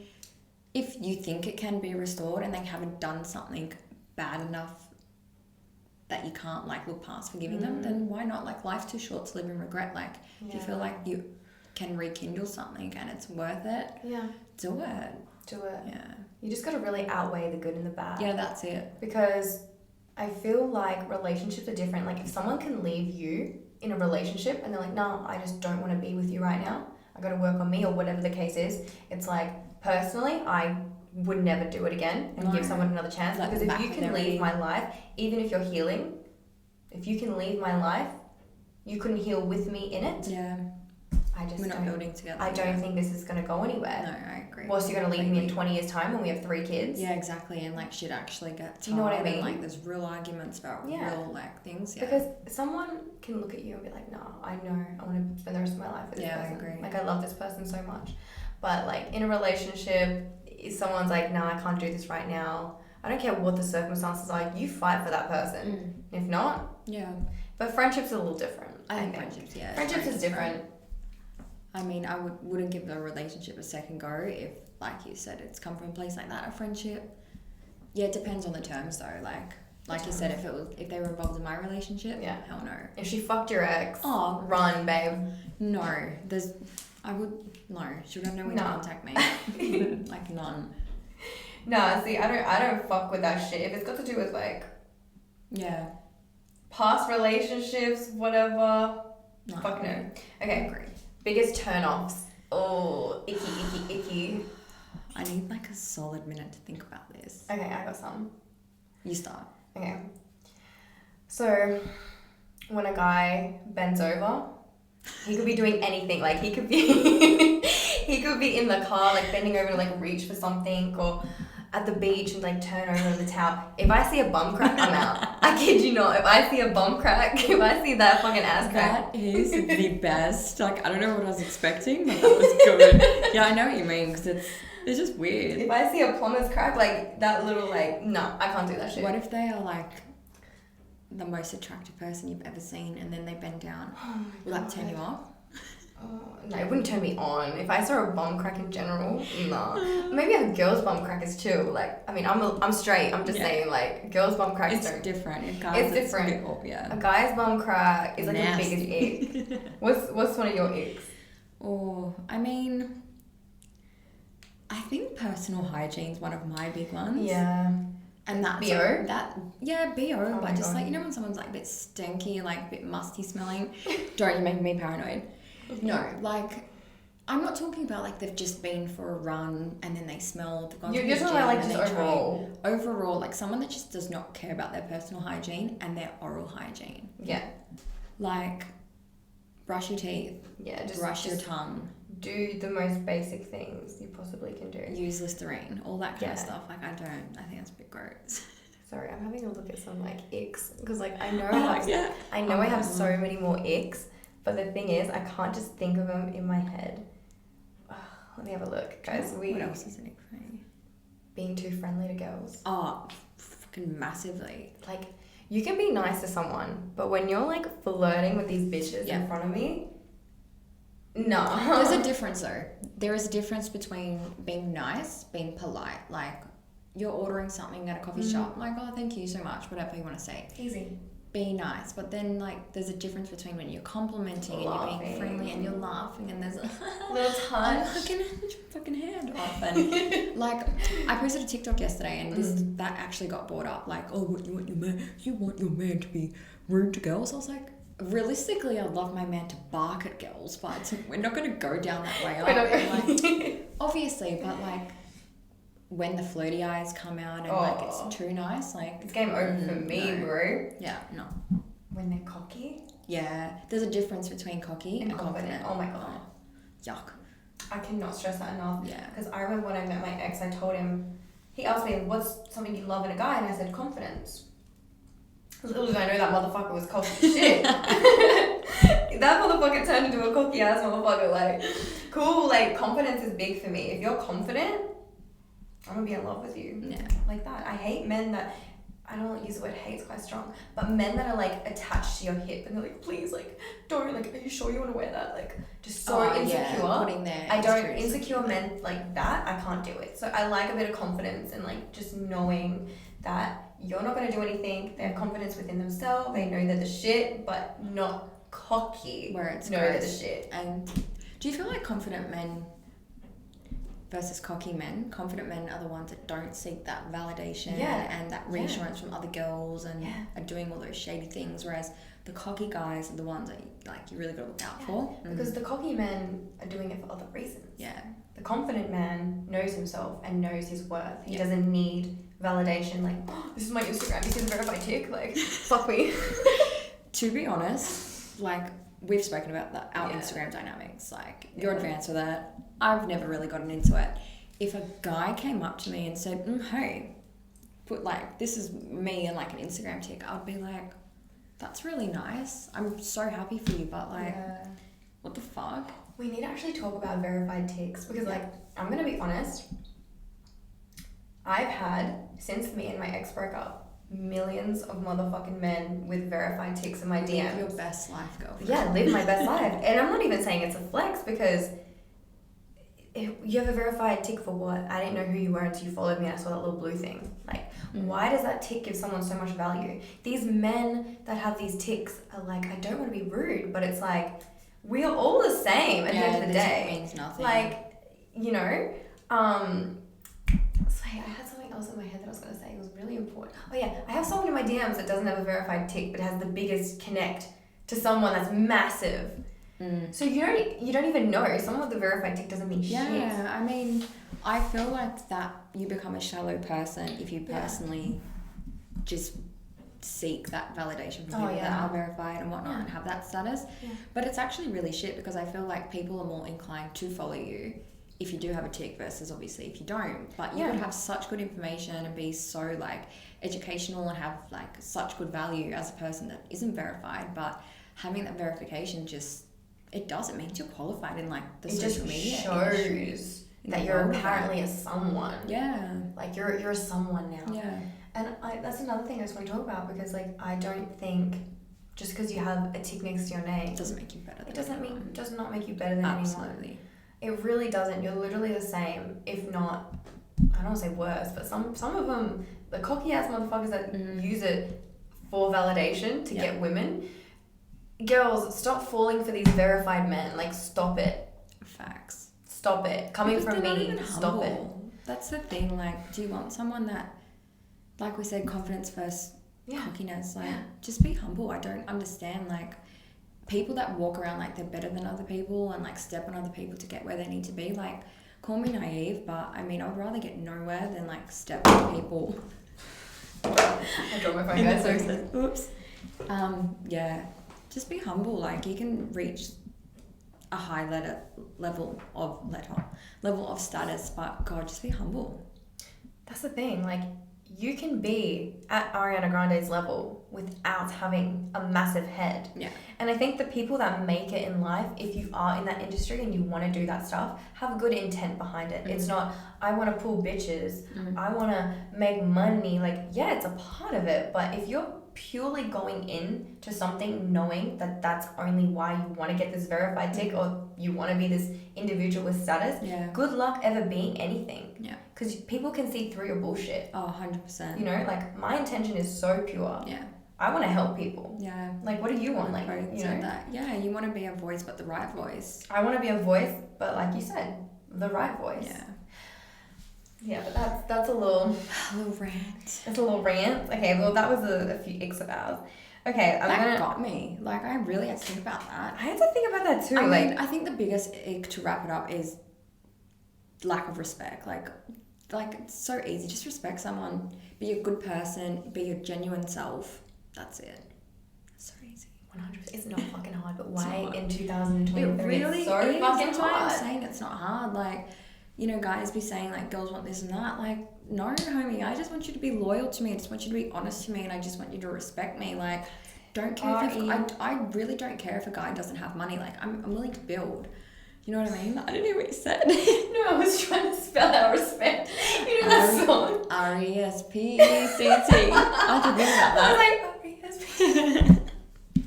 S3: if you think it can be restored and they haven't done something bad enough that you can't like look past forgiving them, then why not? Like, life's too short to live in regret. Like, if you feel like you can rekindle something and it's worth it, do it. Yeah.
S2: You just got to really outweigh the good and the bad.
S3: Yeah, that's it.
S2: Because I feel like relationships are different. Like, if someone can leave you in a relationship and they're like, no, I just don't want to be with you right now, I got to work on me, or whatever the case is, it's like, personally, I would never do it again and give someone another chance.
S3: Like,
S2: because if you can leave my life, even if you're healing, if you can leave my life, you couldn't heal with me in it.
S3: Yeah. We're not building together.
S2: I don't think this is going to go anywhere.
S3: No, I agree.
S2: Well, so you're going to leave me in 20 years' time when we have 3 kids?
S3: Yeah, exactly. And like, shit actually gets
S2: Do you know what I mean?
S3: And like, there's real arguments about real like things. Yeah.
S2: Because someone can look at you and be like, no, I know I want to spend the rest of my life with this person.
S3: I agree.
S2: Like, I love this person so much. But like, in a relationship, if someone's like, no, I can't do this right now, I don't care what the circumstances are, you fight for that person. If not, but friendships are a little different.
S3: I think friendships,
S2: friendships is different.
S3: I mean, I wouldn't give a relationship a second go if, like you said, it's come from a place like that. A friendship, it depends on the terms though. Like you said, if they were involved in my relationship, hell no.
S2: If she fucked your ex, run, babe.
S3: No, she would have no way to contact me. Like, none.
S2: No, see, I don't fuck with that shit. If it's got to do with like, past relationships, whatever, fuck no. Okay, biggest turn-offs. Oh, icky.
S3: I need like a solid minute to think about this.
S2: Okay, I got some.
S3: You start.
S2: Okay. So, when a guy bends over, he could be doing anything. Like, he could be in the car, like bending over to like reach for something, or at the beach and like turn over the towel. If I see a bum crack, I'm out. I kid you not. If I see a bum crack, if I see that fucking ass crack.
S3: That is the best. Like, I don't know what I was expecting, but that was good. Yeah, I know what you mean, because it's just weird.
S2: If I see a plumber's crack, like that little like, no, I can't do that shit.
S3: What if they are like the most attractive person you've ever seen and then they bend down? Will that turn you off?
S2: Oh, no, it wouldn't turn me on. If I saw a bum crack in general, no. Maybe a girl's bum crack is too. Like, I mean, I'm straight. I'm just saying, like, girls' bum cracks
S3: it's different.
S2: It's different. A guy's bum crack is like
S3: nasty.
S2: the biggest ick. What's one of your icks?
S3: Oh, I mean, I think personal hygiene is one of my big ones.
S2: Yeah.
S3: And that's
S2: BO?
S3: BO, but just like, you know when someone's like a bit stinky, like a bit musty smelling? Don't, you make me paranoid. No, like, I'm not talking about like they've just been for a run and then they smell.
S2: You're talking about like just overall.
S3: Overall, like someone that just does not care about their personal hygiene and their oral hygiene.
S2: Yeah.
S3: Like, brush your teeth.
S2: Yeah, just
S3: brush your tongue.
S2: Do the most basic things you possibly can do.
S3: Use Listerine, all that kind of stuff. Like, I think that's a bit gross.
S2: Sorry, I'm having a look at some like icks because like I know I have so many more icks. But the thing is, I can't just think of them in my head. Let me have a look, guys.
S3: What else is an ick for you?
S2: Being too friendly to girls.
S3: Oh, fucking massively.
S2: Like, you can be nice to someone, but when you're like flirting with these bitches in front of me, no.
S3: There's a difference though. There is a difference between being nice, being polite. Like, you're ordering something at a coffee shop. Like, oh, thank you so much. Whatever you want to say.
S2: Easy.
S3: be nice, but then like there's a difference between when you're complimenting and you're being friendly and you're laughing and there's a
S2: little touch.
S3: fucking hand off. And like I posted a TikTok yesterday and that actually got brought up, like, oh, what you want your man to be rude to girls? I was like, realistically, I'd love my man to bark at girls, but we're not going to go down that way. Like, obviously, but like when the flirty eyes come out and like it's too nice, like
S2: it's game over for me, bro.
S3: Yeah, no.
S2: When they're cocky.
S3: Yeah, there's a difference between cocky and confident.
S2: Oh my god.
S3: Yuck.
S2: I cannot stress that enough.
S3: Yeah.
S2: Because I remember when I met my ex, I told him, he asked me, what's something you love in a guy? And I said, confidence. Little did I know that motherfucker was cocky as shit. That motherfucker turned into a cocky ass motherfucker. Like, cool, like, confidence is big for me. If you're confident, I'm gonna be in love with you.
S3: Yeah.
S2: Like that. I hate men that, I don't use the word hate, it's quite strong, but men that are like attached to your hip and they're like, please, like, don't, like, are you sure you want to wear that? Like, just so insecure.
S3: Yeah, putting their
S2: I don't, insecure men like that, I can't do it. So I like a bit of confidence and like just knowing that you're not going to do anything. They have confidence within themselves. They know they're the shit, but not cocky.
S3: Where it's
S2: they're the shit.
S3: And do you feel like confident men versus cocky men? Confident men are the ones that don't seek that validation and that reassurance from other girls and are doing all those shady things, whereas the cocky guys are the ones that you really got to look out for.
S2: Because the cocky men are doing it for other reasons.
S3: Yeah.
S2: The confident man knows himself and knows his worth. He doesn't need validation like, oh, this is my Instagram, you see the verified tick, like, fuck me.
S3: To be honest, like, we've spoken about our Instagram dynamics, like, you're advanced with it. I've never really gotten into it. If a guy came up to me and said, hey, put like, this is me and like an Instagram tick, I'd be like, that's really nice. I'm so happy for you, but like, what the fuck?
S2: We need to actually talk about verified ticks because like, I'm going to be honest, I've had, since me and my ex broke up, millions of motherfucking men with verified ticks in my DMs.
S3: Live your best life, girlfriend.
S2: Yeah, live my best life. And I'm not even saying it's a flex because you have a verified tick for what? I didn't know who you were until you followed me and I saw that little blue thing. Like, why does that tick give someone so much value? These men that have these ticks are like, I don't want to be rude, but it's like, we are all the same at the end of the day.
S3: Tick means nothing.
S2: Like, you know, so I had something else in my head that I was going to say. It was really important. Oh yeah, I have someone in my DMs that doesn't have a verified tick, but has the biggest connect to someone that's massive. So you don't even know. Someone with the verified tick doesn't mean shit.
S3: Yeah, I mean, I feel like that you become a shallow person if you personally just seek that validation from people that are verified and whatnot and have that status. Yeah. But it's actually really shit because I feel like people are more inclined to follow you if you do have a tick versus obviously if you don't. But you could have such good information and be so like educational and have like such good value as a person that isn't verified, but having that verification just, it doesn't mean you're qualified in like the social media industry.
S2: That you're apparently a someone.
S3: Yeah.
S2: Like you're a someone now.
S3: Yeah.
S2: And that's another thing I just want to talk about because like I don't think just because you have a tick next to your name
S3: doesn't make you better than
S2: it does not make you better than
S3: Absolutely.
S2: anyone. It really doesn't. You're literally the same, if not, I don't want to say worse, but some of them, the cocky ass motherfuckers that use it for validation to get women. Girls, stop falling for these verified men. Like, stop it.
S3: Facts.
S2: Stop it. Coming
S3: because
S2: from
S3: they're
S2: me,
S3: not even
S2: stop
S3: humble.
S2: it.
S3: That's the thing. Like, do you want someone that, like we said, confidence versus cockiness? Like, just be humble. I don't understand. Like, people that walk around like they're better than other people and like step on other people to get where they need to be. Like, call me naive, but I mean, I would rather get nowhere than like step on people.
S2: I dropped my phone, guys.
S3: Oops. Yeah. Just be humble. Like, you can reach a high level of status, but God, just be humble.
S2: That's the thing. Like, you can be at Ariana Grande's level without having a massive head. Yeah. And I think the people that make it in life, if you are in that industry and you want to do that stuff, have good intent behind it. It's not, I want to pull bitches. I want to make money. Like, yeah, it's a part of it. But if you're purely going in to something knowing that that's only why you want to get this verified tick or you want to be this individual with status, good luck ever being anything. Yeah. Because people can see through your bullshit.
S3: Oh, 100%.
S2: You know, like, my intention is so pure.
S3: Yeah.
S2: I want to help people.
S3: Yeah.
S2: Like, what do you want? Like,
S3: Both
S2: you
S3: said
S2: know,
S3: that. Yeah, you want to be a voice, but the right voice.
S2: I want to be a voice, but like you said, the right voice.
S3: Yeah.
S2: Yeah, but that's a little...
S3: A little rant.
S2: It's a little rant. Okay, well, that was a few icks of ours. Okay,
S3: That got me. Like, I really had to think about that.
S2: I had to think about that too.
S3: I
S2: like,
S3: mean, I think the biggest ick, to wrap it up, is lack of respect. Like it's so easy. Just respect someone. Be a good person. Be your genuine self. That's it. It's so easy.
S2: 100%. It's not fucking hard, but why
S3: not.
S2: in 2023
S3: It really
S2: it's so
S3: is.
S2: fucking
S3: That's why
S2: hard?
S3: I'm saying it's not hard. Like, you know, guys be saying like girls want this and that. Like, no, homie. I just want you to be loyal to me. I just want you to be honest to me, and I just want you to respect me. Like, don't care if I really don't care if a guy doesn't have money. Like, I'm willing to build. You know what I mean? I didn't hear what you said.
S2: No, I was trying to spell out respect. You know that song?
S3: R-E-S-P-E-C-T. I had to think about
S2: I
S3: that.
S2: was like, R-E-S-P.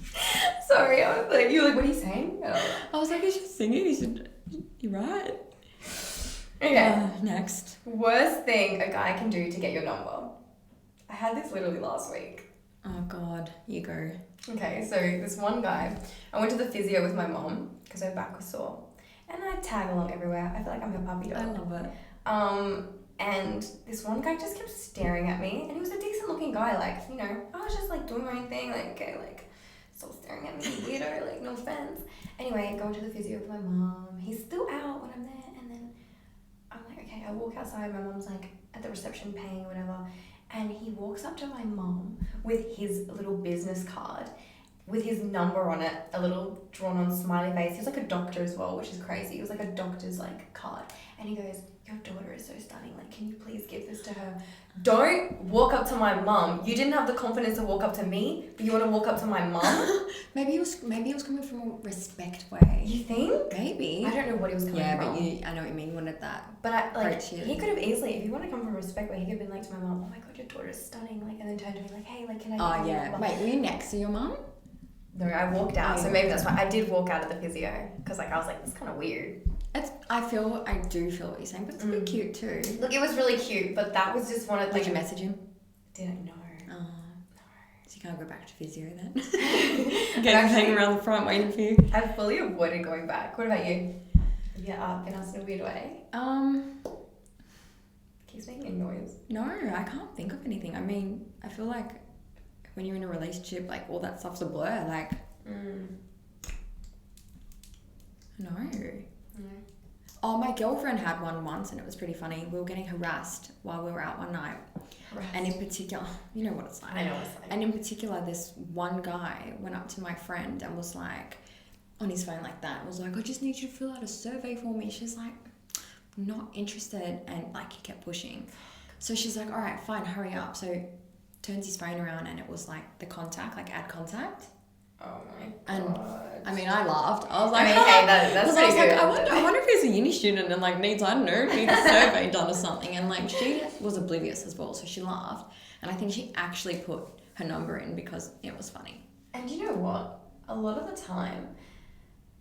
S2: Sorry, I was like, you were like, what are you saying?
S3: I was like, you should sing it. You're right.
S2: Okay.
S3: Next.
S2: Worst thing a guy can do to get your number. I had this literally last week.
S3: Oh, God. You go.
S2: Okay, so this one guy, I went to the physio with my mom because her back was sore. And I tag along everywhere. I feel like I'm a puppy dog.
S3: I love it.
S2: And this one guy just kept staring at me, and he was a decent looking guy, like, you know, I was just like doing my own thing, like, okay, like, stop staring at me, weirdo, like, no offense. Anyway, going to the physio with my mom. He's still out when I'm there, and then I'm like, okay, I walk outside, my mom's like at the reception paying or whatever, and he walks up to my mom with his little business card with his number on it, a little drawn on smiley face. He was like a doctor as well, which is crazy. It was like a doctor's like card. And he goes, your daughter is so stunning. Like, can you please give this to her? Don't walk up to my mum. You didn't have the confidence to walk up to me, but you want to walk up to my mum?
S3: Maybe he was coming from a respect way.
S2: You think?
S3: Maybe.
S2: I don't know what he was coming from.
S3: Yeah, but I know what you mean. Wanted that.
S2: But like,
S3: approach, yeah.
S2: he could have easily, if you want to come from respect way, he could have been like to my mum, oh my god, your daughter is stunning. Like, and then turned to me like, hey, like, can I
S3: Oh,
S2: give you
S3: yeah.
S2: your number?
S3: Wait, were you next to your mum?
S2: No, I walked out,
S3: Oh,
S2: so
S3: you
S2: maybe
S3: walked
S2: that's why I did walk out of the physio because like I was like, it's kind of weird.
S3: I do feel what you're saying, but it's a bit cute too.
S2: Look, it was really cute, but that was just one of
S3: Did you message him?
S2: Didn't know.
S3: Oh, no. So you can't go back to physio then. Get hanging around the front waiting for you.
S2: I've fully avoided going back. What about you? Yeah, been asked in a weird way. Keeps making a noise.
S3: No, I can't think of anything. I mean, I feel like when you're in a relationship, like all that stuff's a blur. Like, no. Oh, my girlfriend had one once, and it was pretty funny. We were getting harassed while we were out one night. And in particular, you know what it's like.
S2: I know what it's like.
S3: And in particular, this one guy went up to my friend and was like, on his phone like that, was like, I just need you to fill out a survey for me. She's like, not interested. And like, he kept pushing. So she's like, all right, fine, hurry up. So turns his phone around, and it was like the contact, like add contact.
S2: Oh my god.
S3: And I mean, I laughed. I was like,
S2: hey, that's pretty good.
S3: I wonder if he's a uni student and like needs, I don't know, needs a survey done or something. And like, she was oblivious as well, so she laughed. And I think she actually put her number in because it was funny.
S2: And you know what? A lot of the time,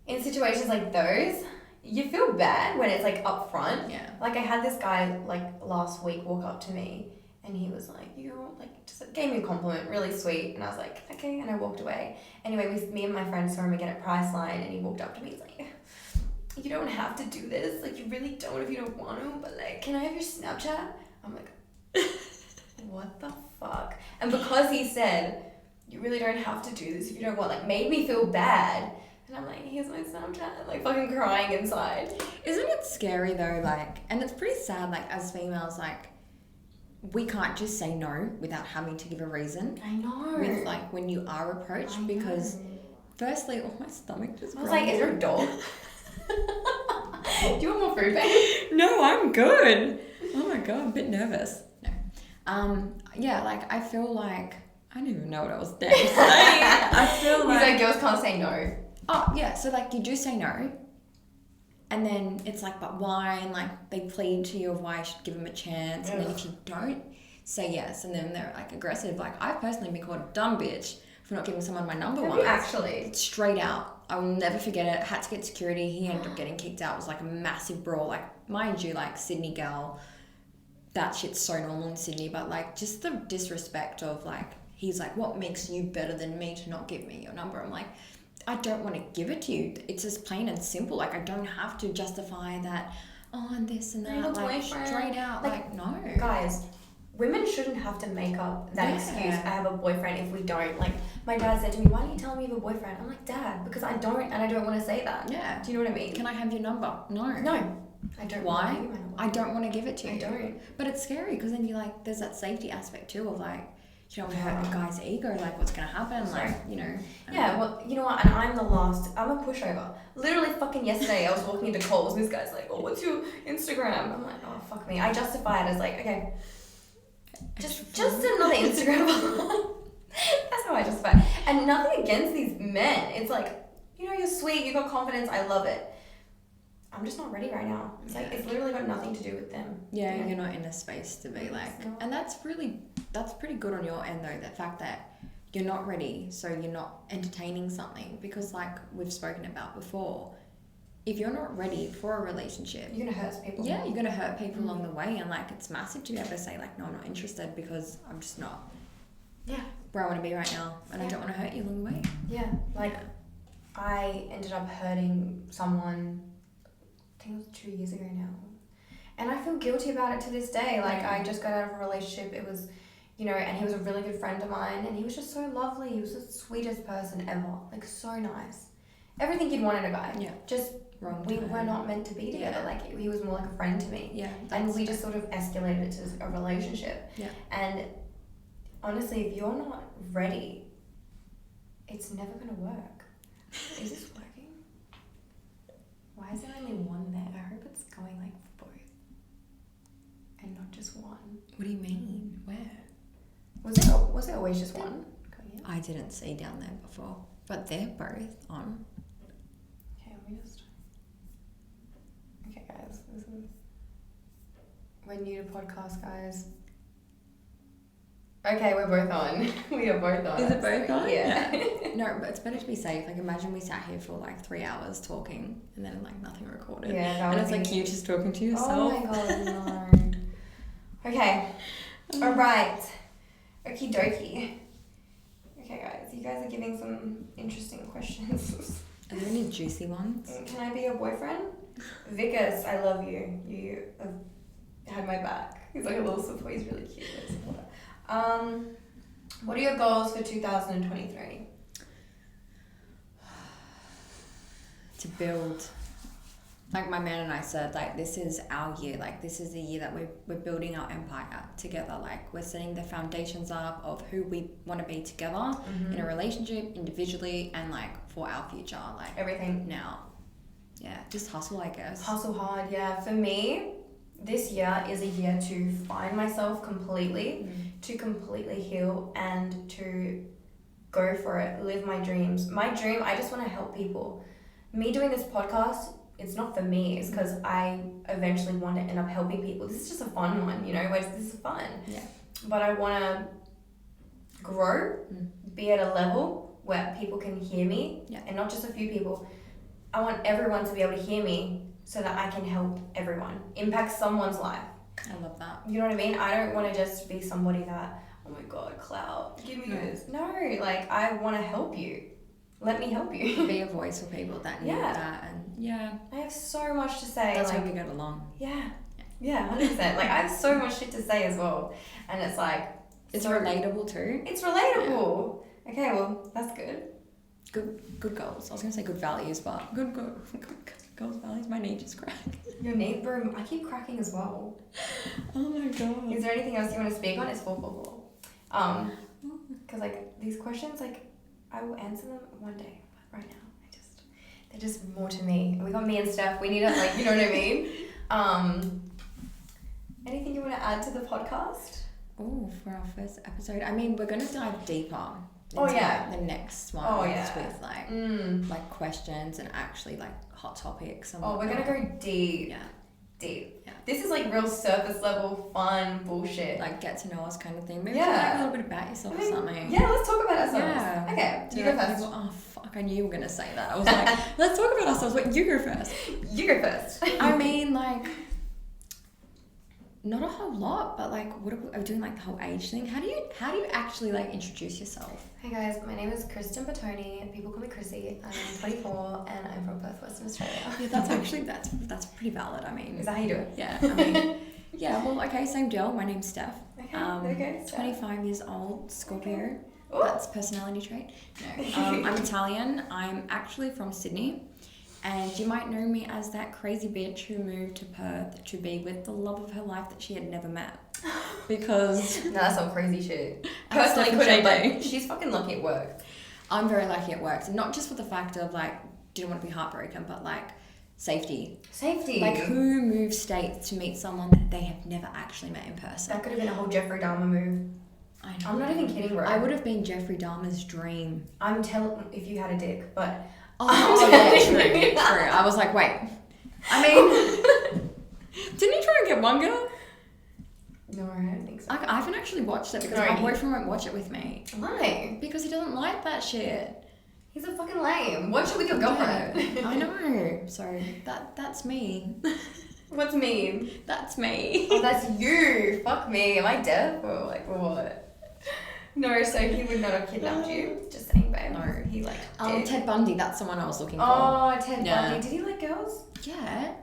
S2: in situations like those, you feel bad when it's like up front.
S3: Yeah.
S2: Like I had this guy like last week walk up to me, and he was like, you like just gave me a compliment, really sweet. And I was like, okay, and I walked away. Anyway, me and my friend saw him again at Priceline, and he walked up to me. He's like, you don't have to do this. Like, you really don't if you don't want to. But like, can I have your Snapchat? I'm like, what the fuck? And because he said, you really don't have to do this if you don't want, like, made me feel bad. And I'm like, here's my Snapchat, like fucking crying inside.
S3: Isn't it scary though? Like, and it's pretty sad. Like, as females, like, we can't just say no without having to give a reason.
S2: I know.
S3: With like when you are approached, because firstly, oh, my stomach just.
S2: I was like, is there a dog? Do you want more food, babe?
S3: No, I'm good. Oh my god, I'm a bit nervous. No. Yeah, like I feel like I don't even know what I was saying. I feel like.
S2: He's like, girls can't say no.
S3: Oh yeah, so like you do say no. And then it's like, but why? And like they plead to you of why I should give them a chance. And then if you don't say yes, and then they're like aggressive. Like I've personally been called a dumb bitch for not giving someone my number once.
S2: Actually?
S3: Straight out. I will never forget it. Had to get security. He ended up getting kicked out. It was like a massive brawl. Like, mind you, like Sydney gal, that shit's so normal in Sydney. But like just the disrespect of like, he's like, what makes you better than me to not give me your number? I'm like, I don't want to give it to you. It's just plain and simple. Like, I don't have to justify that, and this and that, like, straight out. Like, no.
S2: Guys, women shouldn't have to make up that excuse, I have a boyfriend, if we don't. Like, my dad said to me, why don't you tell me you have a boyfriend? I'm like, Dad, because I don't, and I don't want to say that.
S3: Yeah.
S2: Do you know what I mean?
S3: Can I have your number? No.
S2: I don't.
S3: Why?
S2: Want to give you my number.
S3: I don't want to give it to you.
S2: I don't.
S3: But it's scary because then you like, there's that safety aspect too of like, you don't want to hurt a guy's ego, like what's going to happen, like, you know.
S2: Yeah, well, you know what, and I'm a pushover. Literally fucking yesterday I was walking into Coles and this guy's like, oh, what's your Instagram? I'm like, oh, fuck me. I justify it as like, okay, just another Instagram. That's how I justify it. And nothing against these men. It's like, you know, you're sweet, you got confidence, I love it. I'm just not ready right now. It's like, it's literally got nothing to do with them.
S3: Yeah, you're not in a space to be like, and that's pretty good on your end though, the fact that you're not ready, so you're not entertaining something, because like we've spoken about before, if you're not ready for a relationship,
S2: you're gonna hurt people.
S3: Yeah, you're gonna hurt people along the way, and like it's massive to be able to say like, no, I'm not interested because I'm just not where I want to be right now, and I don't want to hurt you along the way.
S2: Yeah, like I ended up hurting someone, I think it was 2 years ago now, and I feel guilty about it to this day. Like, I just got out of a relationship, it was, you know, and he was a really good friend of mine, and he was just so lovely, he was the sweetest person ever, like so nice, everything you'd want in a guy.
S3: Yeah,
S2: just
S3: wrong
S2: we
S3: time.
S2: were not meant to be together. Like, he was more like a friend to me.
S3: Yeah,
S2: and we just sort of escalated it to a relationship.
S3: Yeah.
S2: And honestly, if you're not ready, it's never gonna work. Is this working? Why is there only one there? I hope it's going like both and not just one.
S3: What do you mean? Where?
S2: Was it always just one?
S3: I didn't see down there before, but they're both on.
S2: Okay, let me just. Okay, guys, we're new to podcast, guys. Okay, we're both on. We are both on.
S3: Is it both on?
S2: Yeah.
S3: No, but it's better to be safe. Like, imagine we sat here for like 3 hours talking and then like nothing recorded.
S2: Yeah, that
S3: and
S2: would
S3: it's like
S2: be...
S3: you just talking to yourself.
S2: Oh my god, no. Okay. Alright. Okie dokie. Okay, guys, you guys are giving some interesting questions.
S3: Are there any juicy ones?
S2: Can I be your boyfriend? Vickers, I love you. You have had my back. He's like a little support. He's really cute. What are your goals for 2023?
S3: To build, like my man and I said, like this is our year. Like this is the year that we're building our empire together. Like we're setting the foundations up of who we want to be together in a relationship, individually, and like for our future. Like
S2: everything
S3: now. Yeah, just hustle, I guess.
S2: Hustle hard, yeah. For me, this year is a year to find myself completely, to completely heal, and to go for it, live my dreams. My dream, I just want to help people. Me doing this podcast, it's not for me, it's because I eventually want to end up helping people. This is just a fun one, you know, this is fun.
S3: Yeah.
S2: But I want to grow, be at a level where people can hear me, and not just a few people. I want everyone to be able to hear me so that I can help everyone, impact someone's life.
S3: I love that.
S2: You know what I mean? I don't want to just be somebody that, oh my god, clout, give me this. No, like I want to help you. Let me help you.
S3: Be a voice for people that need that, and
S2: I have so much to say.
S3: That's
S2: like,
S3: why we get along.
S2: Yeah, 100%. Like I have so much shit to say as well, and it's like
S3: it's relatable too.
S2: It's relatable. Yeah. Okay, well that's good.
S3: Good goals. I was gonna say good values, but good goals, values. My knee just cracked.
S2: Your knee, bro. I keep cracking as well.
S3: Oh my god.
S2: Is there anything else you want to speak on? It's 444. Because like these questions, like I will answer them one day, but right now they're just more to me. We got me and Steph. We need it, like, you know what I mean. Anything you want to add to the podcast?
S3: Oh, for our first episode, I mean, we're gonna dive deeper.
S2: Oh yeah,
S3: like the next one.
S2: Oh yeah,
S3: with like questions and actually like hot topics. And
S2: we're gonna go deep.
S3: Yeah,
S2: deep.
S3: Yeah.
S2: This is like real surface level fun bullshit.
S3: Like get to know us kind of thing. Maybe talk a little bit about yourself or something.
S2: Yeah, let's talk about ourselves.
S3: Yeah.
S2: Okay,
S3: So
S2: you go first.
S3: People, oh fuck, I knew you were gonna say that. I was like, let's talk about ourselves. Wait, you go first.
S2: You go first.
S3: I mean, like, Not a whole lot, but like, what are we doing? Like the whole age thing. How do you actually like introduce yourself?
S2: Hey guys, my name is KristenBertone. People call me Krissy. I'm 24 and I'm from Perth, Western Australia.
S3: Yeah, that's actually that's pretty valid. I mean,
S2: Is that how you do it?
S3: Yeah. I mean, yeah. Well, okay. Same deal. My name's Steph.
S2: Okay. Steph.
S3: 25 years old. Scorpio.
S2: Okay.
S3: That's personality trait. No. I'm Italian. I'm actually from Sydney. And you might know me as that crazy bitch who moved to Perth to be with the love of her life that she had never met. Because...
S2: No, that's some crazy shit.
S3: How's
S2: Personally
S3: Steph
S2: couldn't,
S3: and
S2: but she's fucking lucky at work.
S3: I'm very lucky at work. So not just for the fact of like, didn't want to be heartbroken, but like safety.
S2: Safety.
S3: Like who moves states to meet someone that they have never actually met in person?
S2: That could have been a whole Jeffrey Dahmer move.
S3: I know.
S2: I'm not even kidding, bro.
S3: I would have been Jeffrey Dahmer's dream.
S2: I'm telling if you had a dick, but...
S3: Oh yeah, true. I was like, wait. I mean, didn't he try and get one girl?
S2: No, I don't think so.
S3: I haven't actually watched it because
S2: No,
S3: my boyfriend won't watch it with me.
S2: Why?
S3: Because he doesn't like that shit.
S2: He's a fucking lame. Watch it with your girlfriend.
S3: Yeah, I know. So that's me.
S2: What's mean?
S3: That's me.
S2: Oh, that's you. Fuck me. Am I deaf or like what? No, so he would not have kidnapped you. Just saying, babe.
S3: No.
S2: He like did.
S3: Ted Bundy. That's someone I was looking for.
S2: Oh, Ted
S3: Yeah.
S2: Bundy. Did he like girls?
S3: Yeah.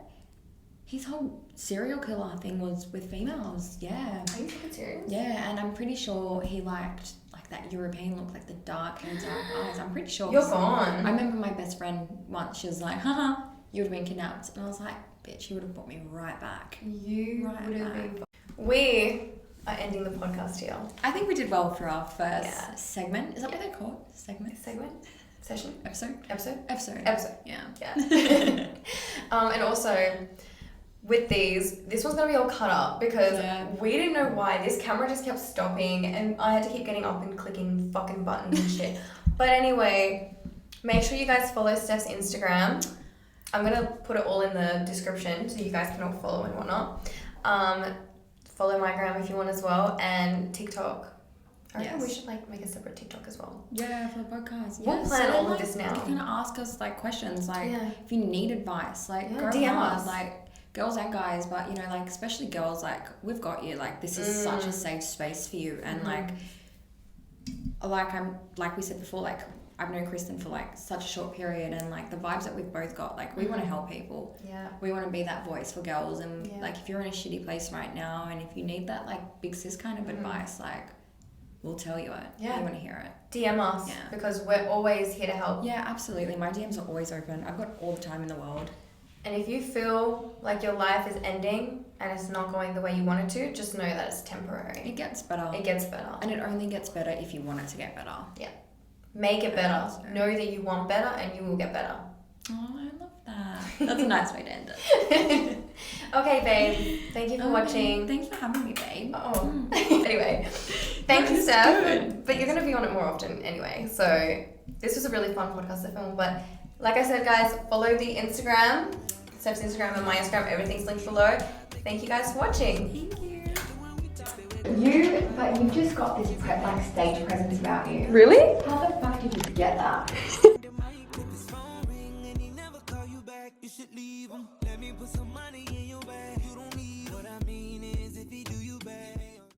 S3: His whole serial killer thing was with females. Yeah.
S2: Are you fucking serious?
S3: Yeah, and I'm pretty sure he liked like that European look, like the dark hair, dark eyes. I'm pretty sure.
S2: You're gone.
S3: I remember my best friend once. She was like, "Haha, you would have been kidnapped," and I was like, "Bitch, you would have put me right back."
S2: You
S3: Right
S2: would have
S3: back.
S2: been. We are ending the podcast here.
S3: I think we did well for our first
S2: Yeah.
S3: segment. Is that what they're called? Segment?
S2: Segment? Session?
S3: Episode?
S2: Episode?
S3: Episode. Yeah.
S2: Yeah. And also, with these, this one's gonna be all cut up because we didn't know why. This camera just kept stopping and I had to keep getting up and clicking fucking buttons and shit. But anyway, make sure you guys follow Steph's Instagram. I'm gonna put it all in the description so you guys can all follow and whatnot. Follow my gram if you want as well, and TikTok. I reckon we should like make a separate TikTok as well.
S3: Yeah, for the podcast.
S2: We'll plan all of this now.
S3: You can ask us like questions, like
S2: Yeah.
S3: if you need advice, like go
S2: DM
S3: hard,
S2: us.
S3: like girls and guys, but you know, like especially girls, like we've got you. Like this is such a safe space for you, and like we said before, like I've known Kristen for like such a short period, and like the vibes that we've both got, like we want to help people.
S2: Yeah.
S3: We want to be that voice for girls, and
S2: Yeah.
S3: like if you're in a shitty place right now, and if you need that like big sis kind of advice, like we'll tell you it.
S2: Yeah.
S3: We want to hear it.
S2: DM us because we're always here to help.
S3: Yeah, absolutely. My DMs are always open. I've got all the time in the world.
S2: And if you feel like your life is ending and it's not going the way you want it to, just know that it's temporary.
S3: It gets better.
S2: It gets better.
S3: And it only gets better if you want it to get better.
S2: Yeah. Make it better.
S3: So.
S2: Know that you want better and you will get better.
S3: Oh, I love that. That's a nice way to end it.
S2: Okay, babe. Thank you for watching.
S3: Thanks for having me, babe.
S2: Oh. Anyway, thank you, Steph. But you're going to be on it more often anyway. So this was a really fun podcast to film. But like I said, guys, follow the Instagram. Steph's Instagram and my Instagram. Everything's linked below. Thank you guys for watching.
S3: Thank you.
S4: But you've just got this like stage presence about you.
S5: Really?
S4: How the fuck did you get that?
S1: You should leave 'em. Let me put some money in your bag.